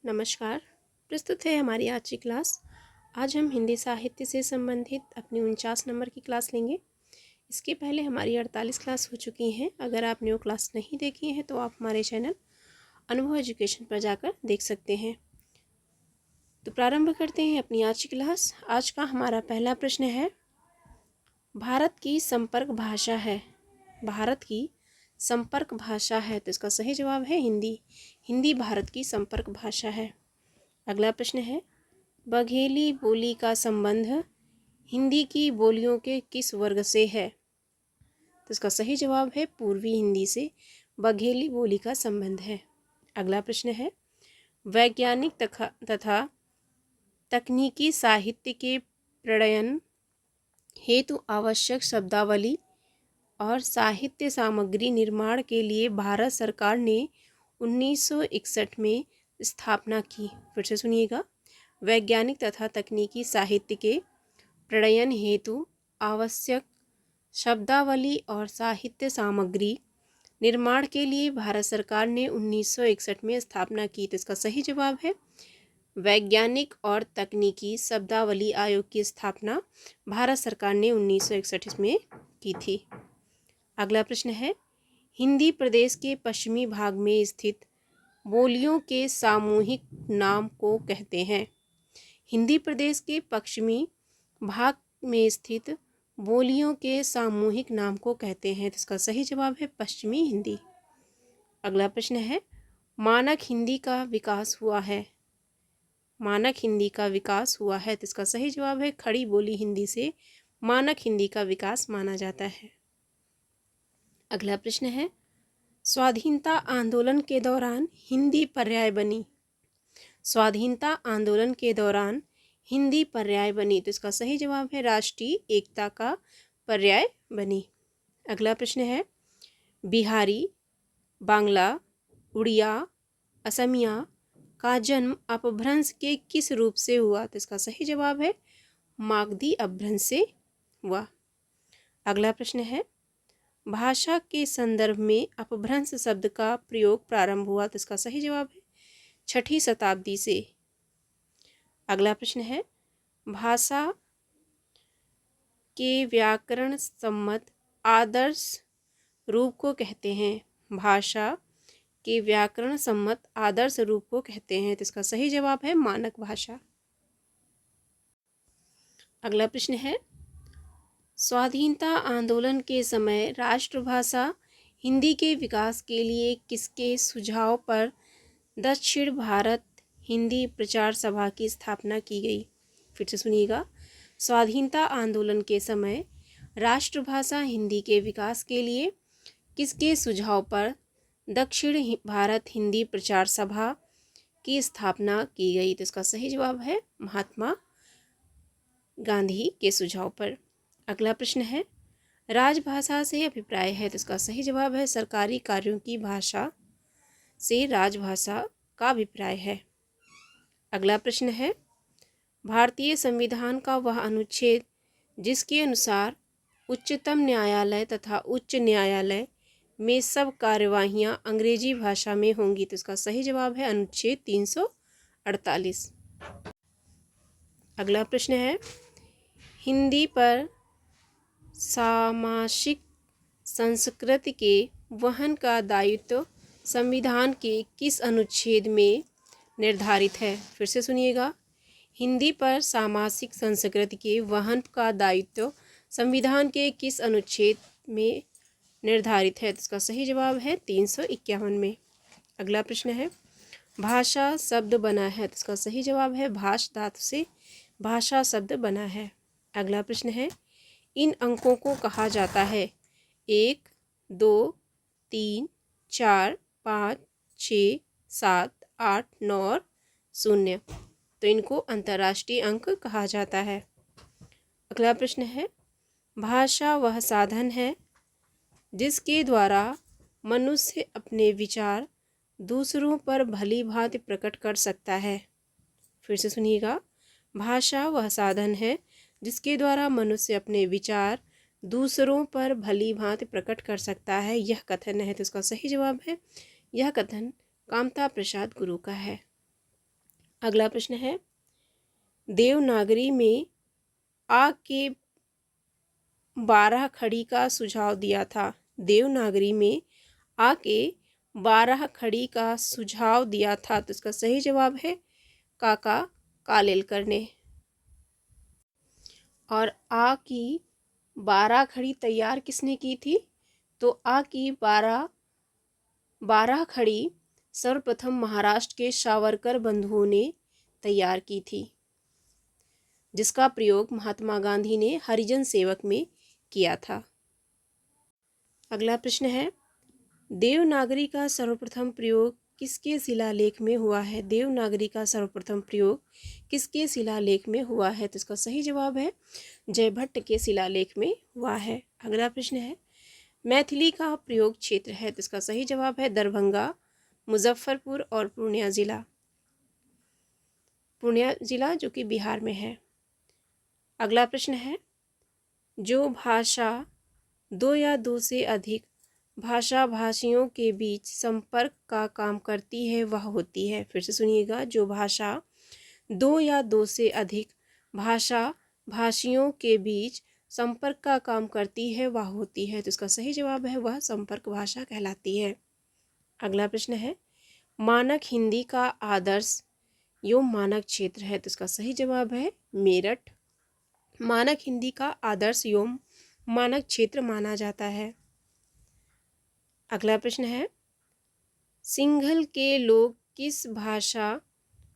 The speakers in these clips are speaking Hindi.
नमस्कार। प्रस्तुत है हमारी आज की क्लास। आज हम हिंदी साहित्य से संबंधित अपनी 49 नंबर की क्लास लेंगे। इसके पहले हमारी 48 क्लास हो चुकी हैं। अगर आपने वो क्लास नहीं देखी है तो आप हमारे चैनल अनुभव एजुकेशन पर जाकर देख सकते हैं। तो प्रारंभ करते हैं अपनी आज की क्लास। आज का हमारा पहला प्रश्न है, भारत की संपर्क भाषा है। भारत की संपर्क भाषा है तो इसका सही जवाब है हिंदी। हिंदी भारत की संपर्क भाषा है। अगला प्रश्न है, बघेली बोली का संबंध हिंदी की बोलियों के किस वर्ग से है? तो इसका सही जवाब है पूर्वी हिंदी से बघेली बोली का संबंध है। अगला प्रश्न है, वैज्ञानिक तथा तकनीकी साहित्य के प्रणयन हेतु आवश्यक शब्दावली और साहित्य सामग्री निर्माण के लिए भारत सरकार ने 1961 में स्थापना की। फिर से सुनिएगा, वैज्ञानिक तथा तकनीकी साहित्य के प्रणयन हेतु आवश्यक शब्दावली और साहित्य सामग्री निर्माण के लिए भारत सरकार ने 1961 में स्थापना की। तो इसका सही जवाब है वैज्ञानिक और तकनीकी शब्दावली आयोग की स्थापना भारत सरकार ने 1961 में की थी। अगला प्रश्न है, हिंदी प्रदेश के पश्चिमी भाग में स्थित बोलियों के सामूहिक नाम को कहते हैं। हिंदी प्रदेश के पश्चिमी भाग में स्थित बोलियों के सामूहिक नाम को कहते हैं। तो इसका सही जवाब है पश्चिमी हिंदी। अगला प्रश्न है, मानक हिंदी का विकास हुआ है। मानक हिंदी का विकास हुआ है तो इसका सही जवाब है खड़ी बोली हिंदी से मानक हिंदी का विकास माना जाता है। अगला प्रश्न है, स्वाधीनता आंदोलन के दौरान हिंदी पर्याय बनी। स्वाधीनता आंदोलन के दौरान हिंदी पर्याय बनी तो इसका सही जवाब है राष्ट्रीय एकता का पर्याय बनी। अगला प्रश्न है, बिहारी, बांग्ला, उड़िया, असमिया का जन्म अपभ्रंश के किस रूप से हुआ? तो इसका सही जवाब है मागधी अपभ्रंश से हुआ। अगला प्रश्न है, भाषा के संदर्भ में अपभ्रंश शब्द का प्रयोग प्रारंभ हुआ। तो इसका सही जवाब है 6ठी शताब्दी से। अगला प्रश्न है, भाषा के व्याकरण सम्मत आदर्श रूप को कहते हैं। भाषा के व्याकरण सम्मत आदर्श रूप को कहते हैं। तो इसका सही जवाब है मानक भाषा। अगला प्रश्न है, स्वाधीनता आंदोलन के समय राष्ट्रभाषा हिंदी के विकास के लिए किसके सुझाव पर दक्षिण भारत हिंदी प्रचार सभा की स्थापना की गई? फिर से सुनिएगा, स्वाधीनता आंदोलन के समय राष्ट्रभाषा हिंदी के विकास के लिए किसके सुझाव पर दक्षिण भारत हिंदी प्रचार सभा की स्थापना की गई? तो इसका सही जवाब है महात्मा गांधी के सुझाव पर। अगला प्रश्न है, राजभाषा से अभिप्राय है। तो इसका सही जवाब है सरकारी कार्यों की भाषा से राजभाषा का अभिप्राय है। अगला प्रश्न है, भारतीय संविधान का वह अनुच्छेद जिसके अनुसार उच्चतम न्यायालय तथा उच्च न्यायालय में सब कार्यवाहियां अंग्रेजी भाषा में होंगी। तो इसका सही जवाब है अनुच्छेद 348। अगला प्रश्न है, हिंदी पर सामासिक संस्कृति के वहन का दायित्व संविधान के किस अनुच्छेद में निर्धारित है? फिर से सुनिएगा, हिंदी पर सामासिक संस्कृति के वहन का दायित्व संविधान के किस अनुच्छेद में निर्धारित है? तो इसका सही जवाब है 351 में। अगला प्रश्न है, भाषा शब्द बना है। तो इसका सही जवाब है भाष धातु से भाषा शब्द बना है। अगला प्रश्न है, इन अंकों को कहा जाता है 1, 2, 3, 4, 5, 6, 7, 8, 9 और 0। तो इनको अंतर्राष्ट्रीय अंक कहा जाता है। अगला प्रश्न है, भाषा वह साधन है जिसके द्वारा मनुष्य अपने विचार दूसरों पर भली भांति प्रकट कर सकता है। फिर से सुनिएगा, भाषा वह साधन है जिसके द्वारा मनुष्य अपने विचार दूसरों पर भली भांति प्रकट कर सकता है। यह कथन है। तो इसका सही जवाब है, यह कथन कामता प्रसाद गुरु का है। अगला प्रश्न है, देवनागरी में आ के 12 खड़ी का सुझाव दिया था। देवनागरी में आ के 12 खड़ी का सुझाव दिया था, तो इसका सही जवाब है काका कालेलकर ने। और आ की 12 खड़ी तैयार किसने की थी? तो आ की 12 खड़ी सर्वप्रथम महाराष्ट्र के सावरकर बंधुओं ने तैयार की थी, जिसका प्रयोग महात्मा गांधी ने हरिजन सेवक में किया था। अगला प्रश्न है, देवनागरी का सर्वप्रथम प्रयोग किसके शिलालेख में हुआ है? देवनागरी का सर्वप्रथम प्रयोग किसके शिलालेख में हुआ है? तो इसका सही जवाब है जयभट्ट के शिलालेख में हुआ है। अगला प्रश्न है, मैथिली का प्रयोग क्षेत्र है, तो इसका सही जवाब है दरभंगा, मुजफ्फरपुर और पूर्णिया जिला। पूर्णिया जिला जो कि बिहार में है। अगला प्रश्न है, जो भाषा दो या दो से अधिक भाषा भाषियों के बीच संपर्क का काम करती है वह होती है। फिर से सुनिएगा, जो भाषा दो या दो से अधिक भाषा भाषियों के बीच संपर्क का काम करती है वह होती है। तो इसका सही जवाब है वह संपर्क भाषा कहलाती है। अगला प्रश्न है, मानक हिंदी का आदर्श एवं मानक क्षेत्र है, तो इसका सही जवाब है मेरठ। मानक हिंदी का आदर्श एवं मानक क्षेत्र माना जाता है। अगला प्रश्न है, सिंघल के लोग किस भाषा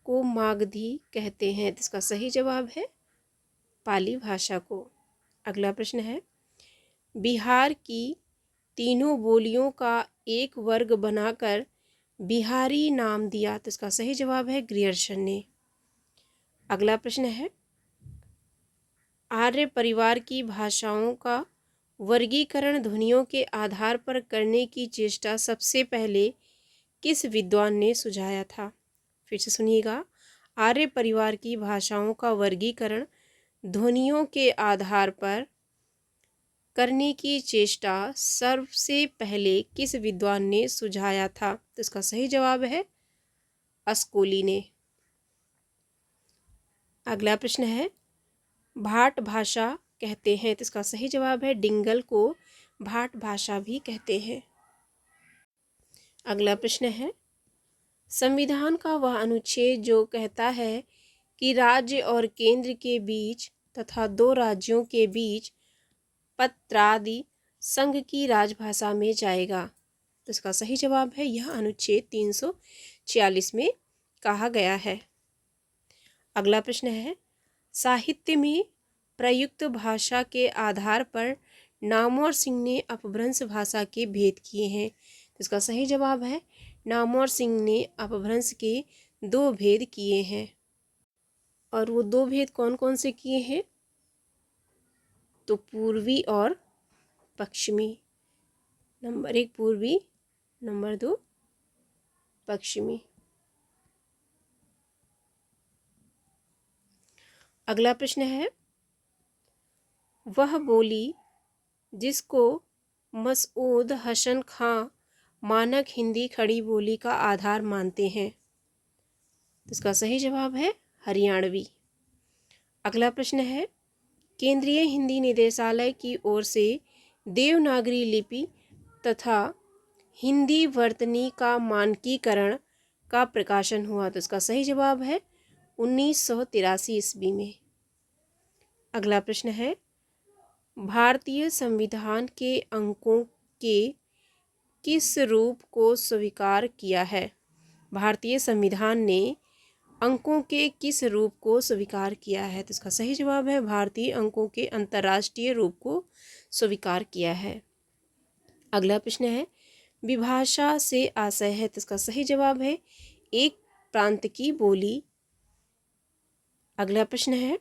को मागधी कहते हैं? तो इसका सही जवाब है पाली भाषा को। अगला प्रश्न है, बिहार की तीनों बोलियों का एक वर्ग बनाकर बिहारी नाम दिया, तो इसका सही जवाब है ग्रियर्सन ने। अगला प्रश्न है, आर्य परिवार की भाषाओं का वर्गीकरण ध्वनियों के आधार पर करने की चेष्टा सबसे पहले किस विद्वान ने सुझाया था? फिर से सुनिएगा, आर्य परिवार की भाषाओं का वर्गीकरण ध्वनियों के आधार पर करने की चेष्टा सबसे पहले किस विद्वान ने सुझाया था? तो इसका सही जवाब है अस्कोली ने। अगला प्रश्न है, भाट भाषा कहते हैं, तो इसका सही जवाब है डिंगल को भाट भाषा भी कहते हैं। अगला प्रश्न है, संविधान का वह अनुच्छेद जो कहता है कि राज्य और केंद्र के बीच तथा दो राज्यों के बीच पत्रादि संघ की राजभाषा में जाएगा, तो इसका सही जवाब है यह अनुच्छेद 346 में कहा गया है। अगला प्रश्न है, साहित्य में प्रयुक्त भाषा के आधार पर नामवर सिंह ने अपभ्रंश भाषा के भेद किए हैं, तो इसका सही जवाब है नामवर सिंह ने अपभ्रंश के 2 भेद किए हैं। और वो 2 भेद कौन कौन से किए हैं? तो पूर्वी और पश्चिमी। नंबर 1 पूर्वी, नंबर 2 पश्चिमी। अगला प्रश्न है, वह बोली जिसको मसऊद हसन खां मानक हिंदी खड़ी बोली का आधार मानते हैं, तो इसका सही जवाब है हरियाणवी। अगला प्रश्न है, केंद्रीय हिंदी निदेशालय की ओर से देवनागरी लिपि तथा हिंदी वर्तनी का मानकीकरण का प्रकाशन हुआ, तो इसका सही जवाब है 1983 ईस्वी में। अगला प्रश्न है, भारतीय संविधान के अंकों के किस रूप को स्वीकार किया है? भारतीय संविधान ने अंकों के किस रूप को स्वीकार किया है? तो इसका सही जवाब है भारतीय अंकों के अंतर्राष्ट्रीय रूप को स्वीकार किया है। अगला प्रश्न है, विभाषा से आशय है, तो इसका सही जवाब है एक प्रांत की बोली। अगला प्रश्न है,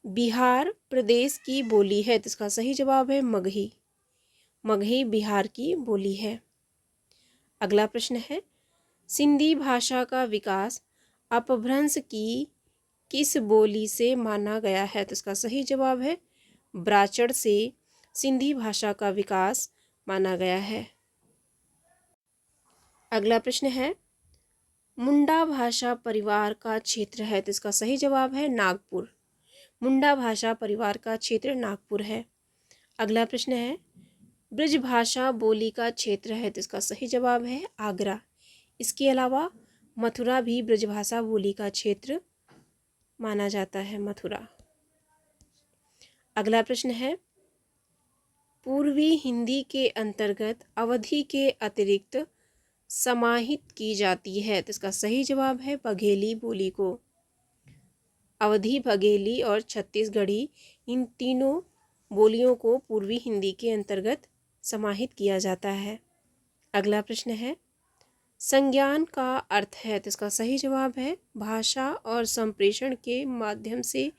बिहार प्रदेश की बोली है, तो इसका सही जवाब है मगही। मगही बिहार की बोली है। अगला प्रश्न है, सिंधी भाषा का विकास अपभ्रंश की किस बोली से माना गया है? तो इसका सही जवाब है ब्राचड़ से सिंधी भाषा का विकास माना गया है। अगला प्रश्न है, मुंडा भाषा परिवार का क्षेत्र है, तो इसका सही जवाब है नागपुर। मुंडा भाषा परिवार का क्षेत्र नागपुर है। अगला प्रश्न है, ब्रज भाषा बोली का क्षेत्र है, तो इसका सही जवाब है आगरा। इसके अलावा मथुरा भी ब्रजभाषा बोली का क्षेत्र माना जाता है, मथुरा। अगला प्रश्न है, पूर्वी हिंदी के अंतर्गत अवधी के अतिरिक्त समाहित की जाती है, तो इसका सही जवाब है बघेली बोली को। अवधी, बघेली और छत्तीसगढ़ी, इन तीनों बोलियों को पूर्वी हिंदी के अंतर्गत समाहित किया जाता है। अगला प्रश्न है, संज्ञान का अर्थ है, तो इसका सही जवाब है भाषा और संप्रेषण के माध्यम से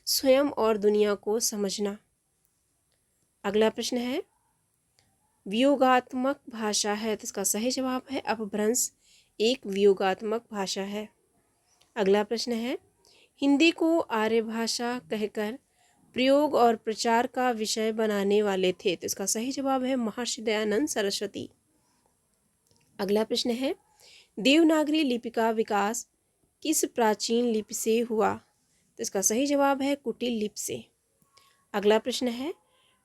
स्वयं और दुनिया को समझना। अगला प्रश्न है, वियोगात्मक भाषा है, तो इसका सही जवाब है अपभ्रंश एक वियोगात्मक भाषा है। अगला प्रश्न है, हिंदी को आर्य भाषा कहकर प्रयोग और प्रचार का विषय बनाने वाले थे, तो इसका सही जवाब है महर्षि दयानंद सरस्वती। अगला प्रश्न है, देवनागरी लिपि का विकास किस प्राचीन लिपि से हुआ, तो इसका सही जवाब है कुटिल लिपि से। अगला प्रश्न है,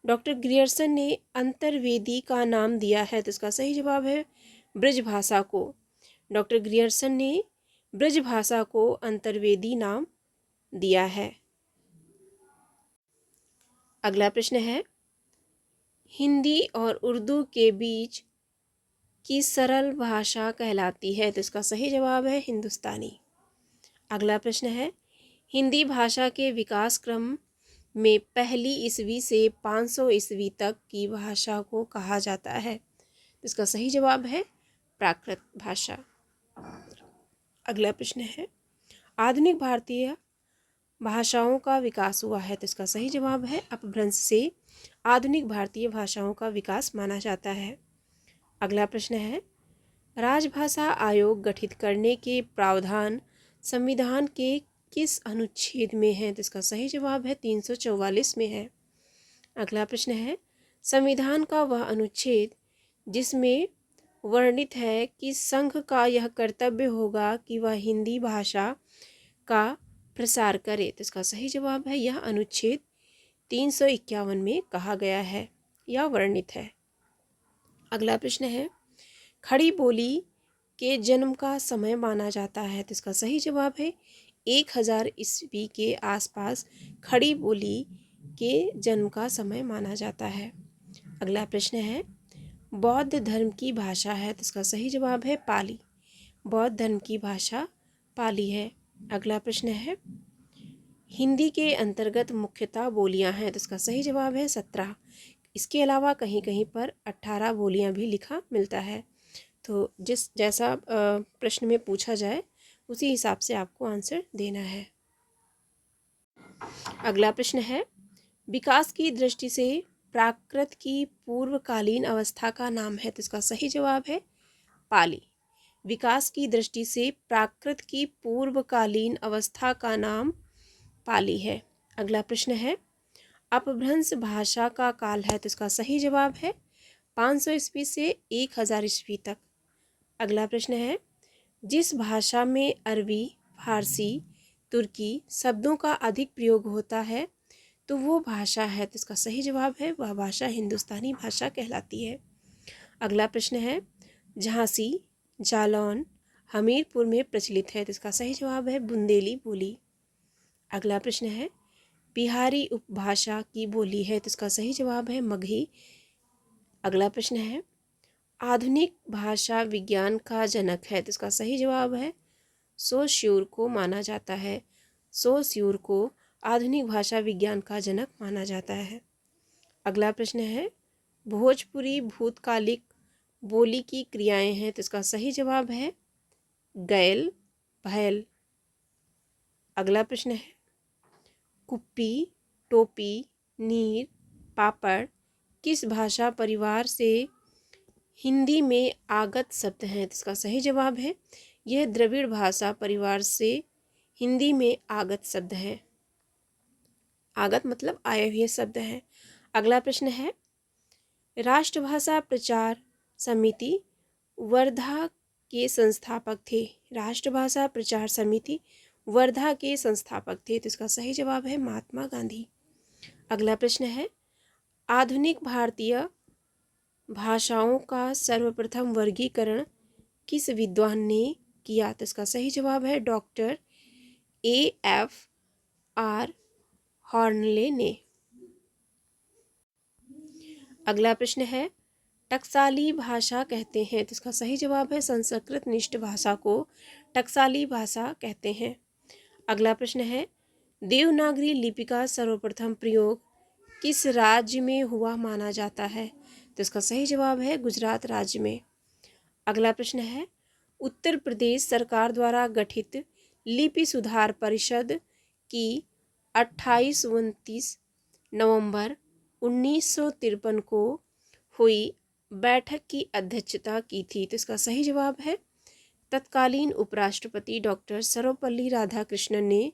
डॉक्टर ग्रियर्सन ने अंतर्वेदी का नाम दिया है, तो इसका सही जवाब है ब्रजभाषा को। डॉक्टर ग्रियर्सन ने ब्रजभाषा को अंतर्वेदी नाम दिया है। अगला प्रश्न है, हिंदी और उर्दू के बीच की सरल भाषा कहलाती है, तो इसका सही जवाब है हिंदुस्तानी। अगला प्रश्न है, हिंदी भाषा के विकास क्रम में पहली ईस्वी से 500 ईस्वी तक की भाषा को कहा जाता है, तो इसका सही जवाब है प्राकृत भाषा। अगला प्रश्न है, आधुनिक भारतीय भाषाओं का विकास हुआ है, तो इसका सही जवाब है अपभ्रंश से आधुनिक भारतीय भाषाओं का विकास माना जाता है। अगला प्रश्न है, राजभाषा आयोग गठित करने के प्रावधान संविधान के किस अनुच्छेद में है, तो इसका सही जवाब है 344 में है। अगला प्रश्न है, संविधान का वह अनुच्छेद जिसमें वर्णित है कि संघ का यह कर्तव्य होगा कि वह हिंदी भाषा का प्रसार करे, तो इसका सही जवाब है यह अनुच्छेद 351 में कहा गया है या वर्णित है। अगला प्रश्न है, खड़ी बोली के जन्म का समय माना जाता है, तो इसका सही जवाब है 1000 ईस्वी के आसपास खड़ी बोली के जन्म का समय माना जाता है। अगला प्रश्न है, बौद्ध धर्म की भाषा है, तो इसका सही जवाब है पाली। बौद्ध धर्म की भाषा पाली है। अगला प्रश्न है, हिंदी के अंतर्गत मुख्यतः बोलियां हैं, तो इसका सही जवाब है 17। इसके अलावा कहीं कहीं पर 18 बोलियां भी लिखा मिलता है। तो जैसा प्रश्न में पूछा जाए उसी हिसाब से आपको आंसर देना है। अगला प्रश्न है, विकास की दृष्टि से प्राकृत की पूर्वकालीन अवस्था का नाम है, तो इसका सही जवाब है पाली। विकास की दृष्टि से प्राकृत की पूर्वकालीन अवस्था का नाम पाली है। अगला प्रश्न है, अपभ्रंश भाषा का काल है, तो इसका सही जवाब है 500 ईस्वी से 1000 ईस्वी तक। अगला प्रश्न है, जिस भाषा में अरबी, फारसी, तुर्की शब्दों का अधिक प्रयोग होता है तो वो भाषा है, तो इसका सही जवाब है वह भाषा हिंदुस्तानी भाषा कहलाती है। अगला प्रश्न है, झांसी, जालौन, हमीरपुर में प्रचलित है, तो इसका सही जवाब है बुंदेली बोली। अगला प्रश्न है, बिहारी उपभाषा की बोली है, तो इसका सही जवाब है मगही। अगला प्रश्न है, आधुनिक भाषा विज्ञान का जनक है, तो इसका सही जवाब है सोस्यूर को माना जाता है। सोस्यूर को आधुनिक भाषा विज्ञान का जनक माना जाता है। अगला प्रश्न है, भोजपुरी भूतकालिक बोली की क्रियाएं हैं, तो इसका सही जवाब है गैल, भैल। अगला प्रश्न है, कुप्पी, टोपी, नीर, पापड़ किस भाषा परिवार से हिंदी में आगत शब्द हैं, तो इसका सही जवाब है यह द्रविड़ भाषा परिवार से हिंदी में आगत शब्द है। आगत मतलब आए हुए शब्द हैं। अगला प्रश्न है, राष्ट्रभाषा प्रचार समिति वर्धा के संस्थापक थे? राष्ट्रभाषा प्रचार समिति वर्धा के संस्थापक थे, तो इसका सही जवाब है महात्मा गांधी। अगला प्रश्न है, आधुनिक भारतीय भाषाओं का सर्वप्रथम वर्गीकरण किस विद्वान ने किया? तो इसका सही जवाब है डॉक्टर A.F.R. हॉर्नले ने। अगला प्रश्न है, टकसाली भाषा कहते हैं, तो इसका सही जवाब है संस्कृत निष्ठ भाषा को टकसाली भाषा कहते हैं। अगला प्रश्न है, देवनागरी लिपि का सर्वप्रथम प्रयोग किस राज्य में हुआ माना जाता है? तो इसका सही जवाब है गुजरात राज्य में। अगला प्रश्न है, उत्तर प्रदेश सरकार द्वारा गठित लिपि सुधार परिषद की 28-29 नवंबर 1953 को हुई बैठक की अध्यक्षता की थी? तो इसका सही जवाब है तत्कालीन उपराष्ट्रपति डॉक्टर सर्वपल्ली राधाकृष्णन ने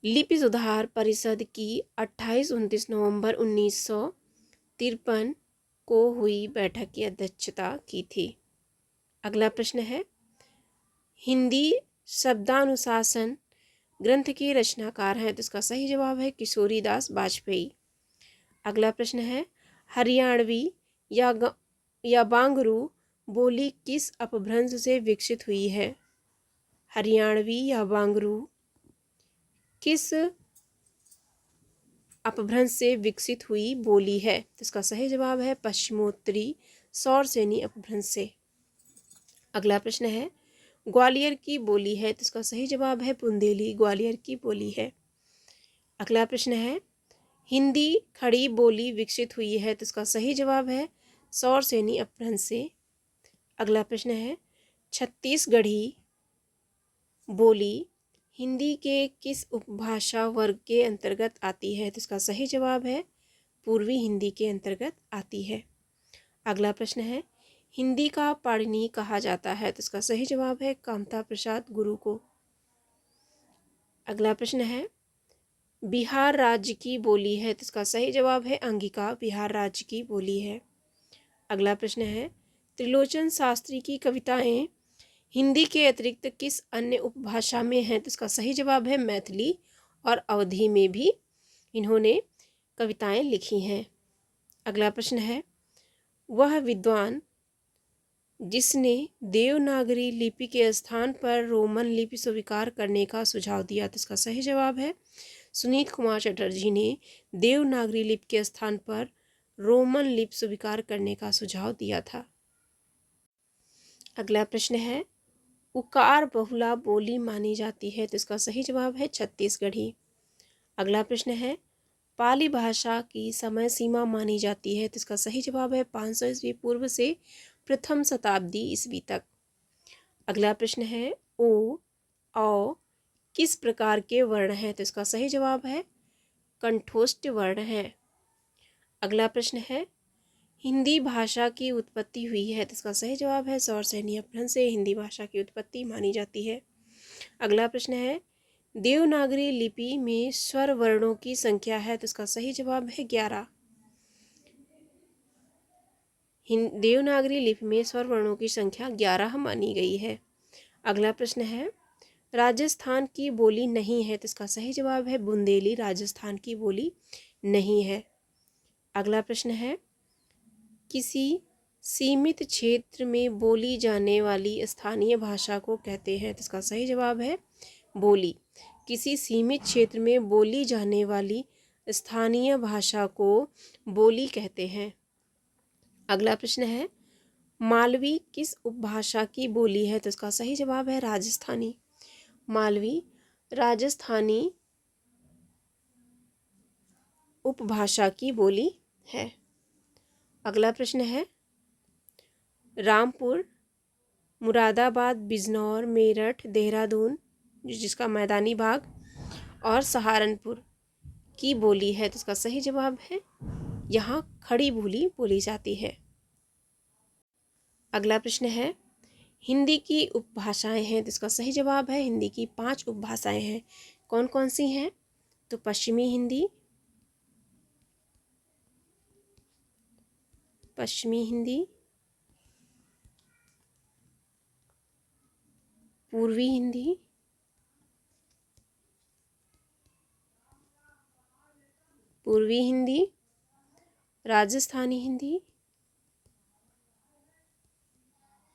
लिपि सुधार परिषद की 28-29 नवंबर 1953 को हुई बैठक की अध्यक्षता की थी। अगला प्रश्न है, हिंदी शब्दानुशासन ग्रंथ के रचनाकार हैं, तो इसका सही जवाब है किशोरीदास वाजपेयी। अगला प्रश्न है, हरियाणवी या बांगरू बोली किस अपभ्रंश से विकसित हुई है? हरियाणवी या बांगरू किस अपभ्रंश से विकसित हुई बोली है? तो इसका सही जवाब है पश्चिमोत्तरी सौरसेनी अपभ्रंश से। अगला प्रश्न है, ग्वालियर की बोली है, तो इसका सही जवाब है बुंदेली ग्वालियर की बोली है। अगला प्रश्न है, हिंदी खड़ी बोली विकसित हुई है, तो इसका सही जवाब है सौरसेनी अपभ्रंश से। अगला प्रश्न है, छत्तीसगढ़ी बोली हिंदी के किस उपभाषा वर्ग के अंतर्गत आती है? तो इसका सही जवाब है पूर्वी हिंदी के अंतर्गत आती है। अगला प्रश्न है, हिंदी का पाणिनि कहा जाता है, तो इसका सही जवाब है कामता प्रसाद गुरु को। अगला प्रश्न है, बिहार राज्य की बोली है, तो इसका सही जवाब है अंगिका बिहार राज्य की बोली है। अगला प्रश्न है, त्रिलोचन शास्त्री की कविताएं हिंदी के अतिरिक्त किस अन्य उपभाषा में हैं? तो इसका सही जवाब है मैथिली और अवधी में भी इन्होंने कविताएं लिखी हैं। अगला प्रश्न है, वह विद्वान जिसने देवनागरी लिपि के स्थान पर रोमन लिपि स्वीकार करने का सुझाव दिया? तो इसका सही जवाब है सुनीत कुमार चटर्जी ने देवनागरी लिपि के स्थान पर रोमन लिपि स्वीकार करने का सुझाव दिया था। अगला प्रश्न है, उकार बहुला बोली मानी जाती है, तो इसका सही जवाब है छत्तीसगढ़ी। अगला प्रश्न है, पाली भाषा की समय सीमा मानी जाती है, तो इसका सही जवाब है 500 ईस्वी पूर्व से प्रथम शताब्दी ईस्वी तक। अगला प्रश्न है, ओ औ किस प्रकार के वर्ण हैं? तो इसका सही जवाब है कंठोष्ठ वर्ण है। अगला प्रश्न है, हिंदी भाषा की उत्पत्ति हुई है, तो इसका सही जवाब है सौरसेनी अपभ्रंश से हिंदी भाषा की उत्पत्ति मानी जाती है। अगला प्रश्न है, देवनागरी लिपि में स्वर वर्णों की संख्या है, तो इसका सही जवाब है 11। देवनागरी लिपि में स्वर वर्णों की संख्या 11 मानी गई है। अगला प्रश्न है, राजस्थान की बोली नहीं है, तो इसका सही जवाब है बुंदेली राजस्थान की बोली नहीं है। अगला प्रश्न है, किसी सीमित क्षेत्र में बोली जाने वाली स्थानीय भाषा को कहते हैं? तो इसका सही जवाब है बोली। किसी सीमित क्षेत्र में बोली जाने वाली स्थानीय भाषा को बोली कहते हैं। अगला प्रश्न है, मालवी किस उपभाषा की बोली है? तो इसका सही जवाब है राजस्थानी। मालवी राजस्थानी उपभाषा की बोली है। अगला प्रश्न है, रामपुर, मुरादाबाद, बिजनौर, मेरठ, देहरादून जिसका मैदानी भाग और सहारनपुर की बोली है, तो इसका सही जवाब है यहाँ खड़ी बोली बोली जाती है। अगला प्रश्न है, हिंदी की उपभाषाएं हैं, तो इसका सही जवाब है हिंदी की 5 उपभाषाएं हैं। कौन कौन सी हैं? तो पश्चिमी हिंदी, पूर्वी हिंदी, पूर्वी हिंदी, राजस्थानी हिंदी,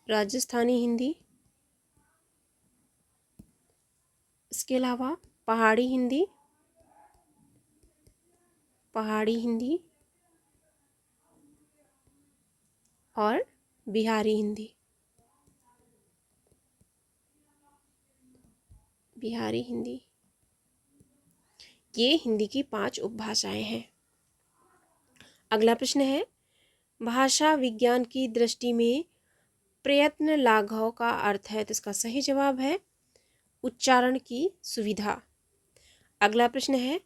राजस्थानी हिंदी, इसके अलावा पहाड़ी हिंदी, पहाड़ी हिंदी और बिहारी हिंदी, बिहारी हिंदी। ये हिंदी की 5 उपभाषाएं हैं। अगला प्रश्न है, भाषा विज्ञान की दृष्टि में प्रयत्न लाघव का अर्थ है, तो इसका सही जवाब है उच्चारण की सुविधा। अगला प्रश्न है,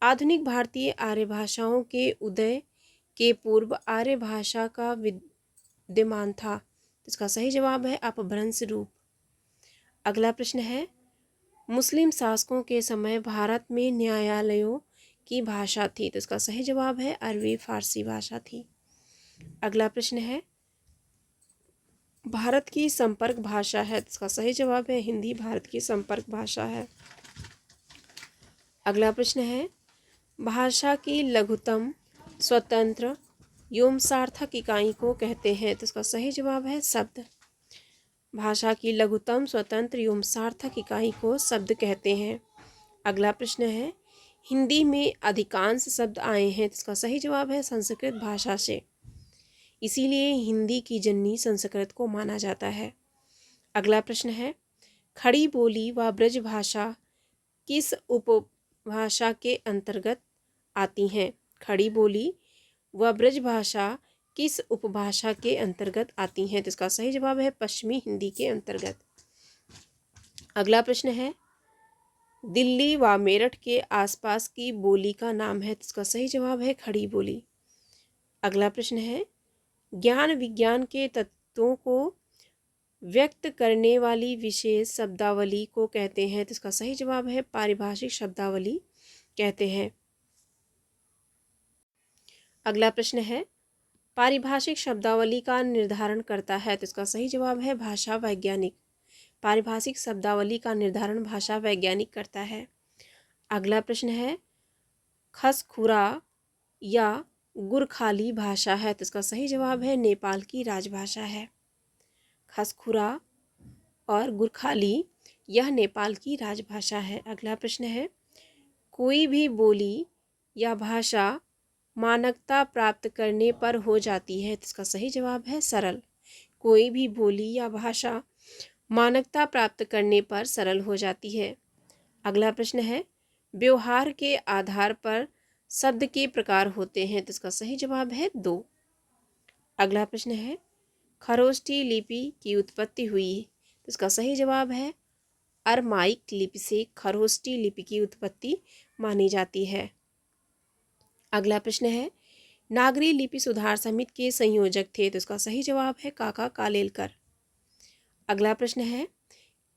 आधुनिक भारतीय आर्य भाषाओं के उदय के पूर्व आर्य भाषा का विद्यमान था, तो इसका सही जवाब है अपभ्रंश रूप। अगला प्रश्न है, मुस्लिम शासकों के समय भारत में न्यायालयों की भाषा थी, तो इसका सही जवाब है अरबी फारसी भाषा थी। अगला प्रश्न है, भारत की संपर्क भाषा है, तो इसका सही जवाब है हिंदी भारत की संपर्क भाषा है। अगला प्रश्न है, भाषा की लघुतम स्वतंत्र एवं सार्थक इकाई को कहते हैं, तो इसका सही जवाब है शब्द। भाषा की लघुतम स्वतंत्र एवं सार्थक इकाई को शब्द कहते हैं। अगला प्रश्न है, हिंदी में अधिकांश शब्द आए हैं, तो इसका सही जवाब है संस्कृत भाषा से, इसीलिए हिंदी की जननी संस्कृत को माना जाता है। अगला प्रश्न है, खड़ी बोली व ब्रज भाषा किस उपभाषा के अंतर्गत आती हैं? खड़ी बोली व ब्रज भाषा किस उपभाषा के अंतर्गत आती हैं? तो इसका सही जवाब है पश्चिमी हिंदी के अंतर्गत। अगला प्रश्न है, दिल्ली व मेरठ के आसपास की बोली का नाम है, तो इसका सही जवाब है खड़ी बोली। अगला प्रश्न है, ज्ञान विज्ञान के तत्वों को व्यक्त करने वाली विशेष शब्दावली को कहते हैं, तो इसका सही जवाब है पारिभाषिक शब्दावली कहते हैं। अगला प्रश्न है, पारिभाषिक शब्दावली का निर्धारण करता है, तो इसका सही जवाब है भाषा वैज्ञानिक। पारिभाषिक शब्दावली का निर्धारण भाषा वैज्ञानिक करता है। अगला प्रश्न है, खसखुरा या गुरखाली भाषा है, तो इसका सही जवाब है नेपाल की राजभाषा है। खसखुरा और गुरखाली यह नेपाल की राजभाषा है। अगला प्रश्न है, कोई भी बोली या भाषा मानकता प्राप्त करने पर हो जाती है, तो इसका सही जवाब है सरल। कोई भी बोली या भाषा मानकता प्राप्त करने पर सरल हो जाती है। अगला प्रश्न है, व्यवहार के आधार पर शब्द के प्रकार होते हैं, तो इसका सही जवाब है 2। अगला प्रश्न है, खरोष्ठी लिपि की उत्पत्ति हुई, तो इसका सही जवाब है अरमाइक लिपि से खरोष्ठी लिपि की उत्पत्ति मानी जाती है। अगला प्रश्न है, नागरी लिपि सुधार समिति के संयोजक थे, तो इसका सही जवाब है काका कालेलकर। अगला प्रश्न है,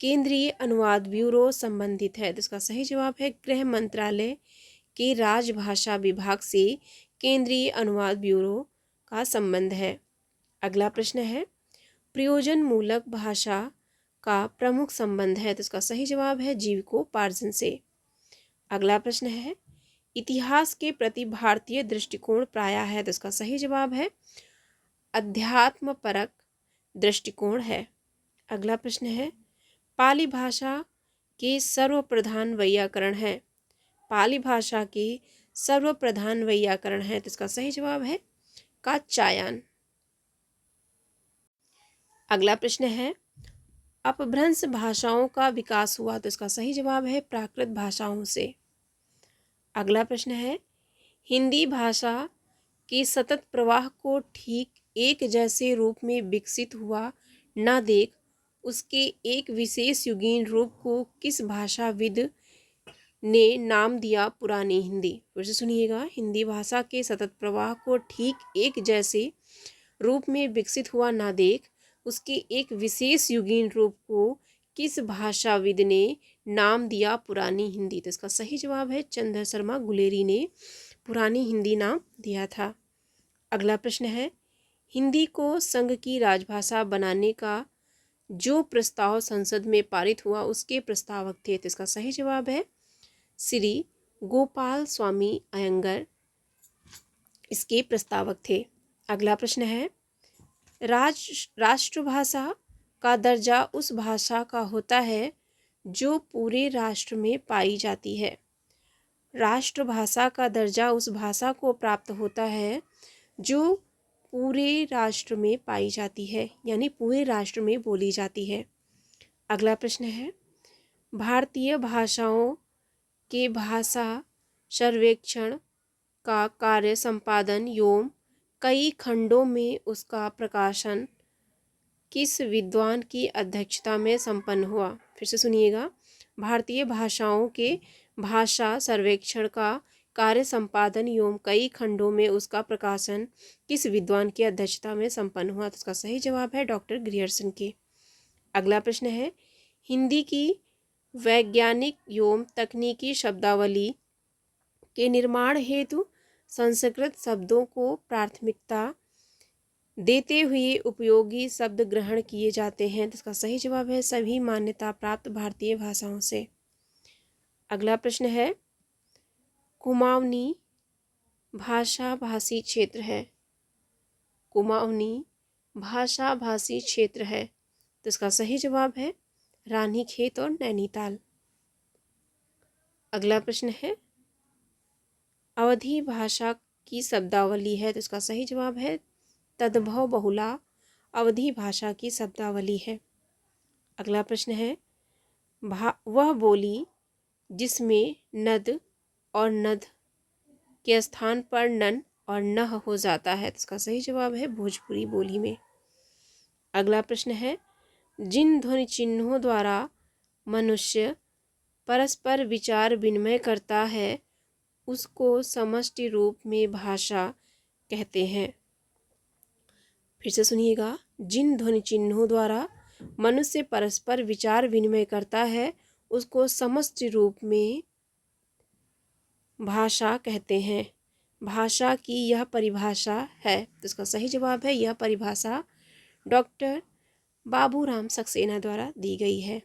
केंद्रीय अनुवाद ब्यूरो संबंधित है, तो इसका सही जवाब है गृह मंत्रालय के राजभाषा विभाग से केंद्रीय अनुवाद ब्यूरो का संबंध है। अगला प्रश्न है, प्रयोजन मूलक भाषा का प्रमुख संबंध है, तो इसका सही जवाब है जीविकोपार्जन से। अगला प्रश्न है, इतिहास के प्रति भारतीय दृष्टिकोण प्रायः है, तो इसका सही जवाब है अध्यात्मपरक दृष्टिकोण है। अगला प्रश्न है, पाली भाषा के सर्वप्रधान वैयाकरण है, पाली भाषा के सर्वप्रधान वैयाकरण है, तो इसका सही जवाब है कात्यायन। अगला प्रश्न है, अपभ्रंश भाषाओं का विकास हुआ, तो इसका सही जवाब है प्राकृत भाषाओं से। अगला प्रश्न है, हिंदी भाषा के सतत प्रवाह को ठीक एक जैसे रूप में विकसित हुआ न देख उसके एक विशेष युगीन रूप को किस भाषाविद ने नाम दिया पुरानी हिंदी? फिर से सुनिएगा, हिंदी भाषा के सतत प्रवाह को ठीक एक जैसे रूप में विकसित हुआ न देख उसके एक विशेष युगीन रूप को किस भाषाविद ने नाम दिया पुरानी हिंदी? तो इसका सही जवाब है चंद्र शर्मा गुलेरी ने पुरानी हिंदी नाम दिया था। अगला प्रश्न है, हिंदी को संघ की राजभाषा बनाने का जो प्रस्ताव संसद में पारित हुआ उसके प्रस्तावक थे। तो इसका सही जवाब है श्री गोपाल स्वामी अयंगर इसके प्रस्तावक थे। अगला प्रश्न है, राष्ट्रभाषा का दर्जा उस भाषा का होता है जो पूरे राष्ट्र में पाई जाती है। राष्ट्रभाषा का दर्जा उस भाषा को प्राप्त होता है जो पूरे राष्ट्र में पाई जाती है, यानी पूरे राष्ट्र में बोली जाती है। अगला प्रश्न है, भारतीय भाषाओं के भाषा सर्वेक्षण का कार्य संपादन एवं कई खंडों में उसका प्रकाशन किस विद्वान की अध्यक्षता में संपन्न हुआ। फिर से सुनिएगा, भारतीय भाषाओं के भाषा सर्वेक्षण का कार्य संपादन एवं कई खंडों में उसका प्रकाशन किस विद्वान की अध्यक्षता में संपन्न हुआ। तो इसका सही जवाब है डॉक्टर ग्रियर्सन के। अगला प्रश्न है, हिंदी की वैज्ञानिक एवं तकनीकी शब्दावली के निर्माण हेतु संस्कृत शब्दों को प्राथमिकता देते हुए उपयोगी शब्द ग्रहण किए जाते हैं। तो इसका सही जवाब है सभी मान्यता प्राप्त भारतीय भाषाओं से। अगला प्रश्न है, कुमाऊनी भाषा भाषी क्षेत्र है। कुमाऊनी भाषा भाषी क्षेत्र है। तो इसका सही जवाब है रानीखेत और नैनीताल। अगला प्रश्न है, अवधी भाषा की शब्दावली है। तो इसका सही जवाब है तद्भव बहुला अवधी भाषा की शब्दावली है। अगला प्रश्न है, वह बोली जिसमें नद और नद के स्थान पर नन और नह हो जाता है। तो इसका सही जवाब है भोजपुरी बोली में। अगला प्रश्न है, जिन ध्वनि चिन्हों द्वारा मनुष्य परस्पर विचार विनिमय करता है उसको समष्टि रूप में भाषा कहते हैं। फिर से सुनिएगा, जिन ध्वनि चिन्हों द्वारा मनुष्य परस्पर विचार विनिमय करता है उसको समष्टि रूप में भाषा कहते हैं। भाषा की यह परिभाषा है। तो इसका सही जवाब है यह परिभाषा डॉक्टर बाबूराम सक्सेना द्वारा दी गई है।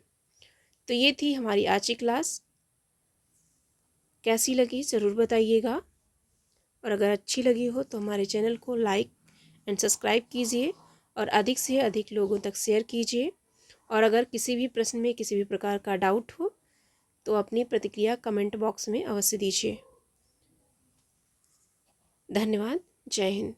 तो ये थी हमारी आज की क्लास। कैसी लगी ज़रूर बताइएगा, और अगर अच्छी लगी हो तो हमारे चैनल को लाइक एंड सब्सक्राइब कीजिए और अधिक से अधिक लोगों तक शेयर कीजिए। और अगर किसी भी प्रश्न में किसी भी प्रकार का डाउट हो तो अपनी प्रतिक्रिया कमेंट बॉक्स में अवश्य दीजिए। धन्यवाद। जय हिंद।